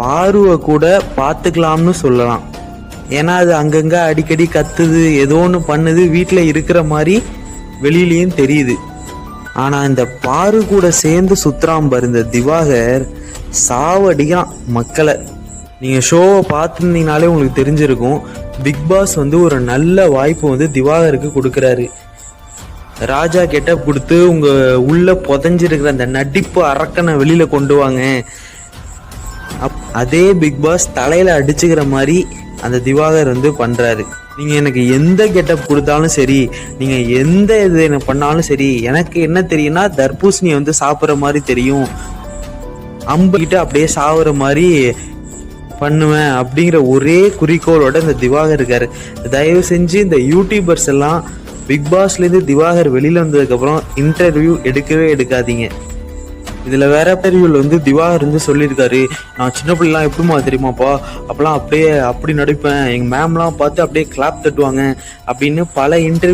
பார்வை கூட பார்த்துக்கலாம்னு சொல்லலாம். ஏன்னா அது அங்கங்கே அடிக்கடி கத்துது, ஏதோ ஒன்று பண்ணுது, வீட்டில் இருக்கிற மாதிரி வெளியிலையும் தெரியுது. ஆனால் இந்த பாரு கூட சேர்ந்து சுத்துறான் பாரு இந்த திவாகர், சாவடிக்கிறான் மக்களை. நீங்கள் ஷோவை பார்த்துருந்தீங்கனாலே உங்களுக்கு தெரிஞ்சிருக்கும். பிக் பாஸ் ஒரு நல்ல வாய்ப்பு திவாகருக்கு கொடுக்குறாரு. ராஜா கெட்டப் கொடுத்து உங்கள் உள்ள புதஞ்சிருக்கிற அந்த நடிப்பு அரக்கனை வெளியில் கொண்டு வாங்க. அதே பிக் பாஸ் தலையில் அடிச்சுக்கிற மாதிரி அந்த திவாகர் பண்ணுறாரு. நீங்கள் எனக்கு எந்த கெட்டப் கொடுத்தாலும் சரி, நீங்கள் எந்த இது என்ன பண்ணாலும் சரி, எனக்கு என்ன தெரியும்னா தர்பூசணியை சாப்பிட்ற மாதிரி தெரியும், அம்புக்கிட்ட அப்படியே சாவுற மாதிரி பண்ணுவேன் அப்படிங்கிற ஒரே குறிக்கோளோட இந்த திவாகர் இருக்காரு. தயவு செஞ்சு இந்த யூடியூபர்ஸ் எல்லாம் பிக் பாஸ்லேருந்து திவாகர் வெளியில் வந்ததுக்கப்புறம் இன்டர்வியூ எடுக்கவே எடுக்காதீங்க. இதில் வேற இன்டர்வியூவில் திவாகர் சொல்லியிருக்காரு, நான் சின்ன பிள்ளைலாம் எப்படிமா தெரியுமாப்பா, அப்போலாம் அப்படியே அப்படி நடிப்பேன், எங்கள் மேம்லாம் பார்த்து அப்படியே கிளாப் தட்டுவாங்க அப்படின்னு பல இன்டர்வியூ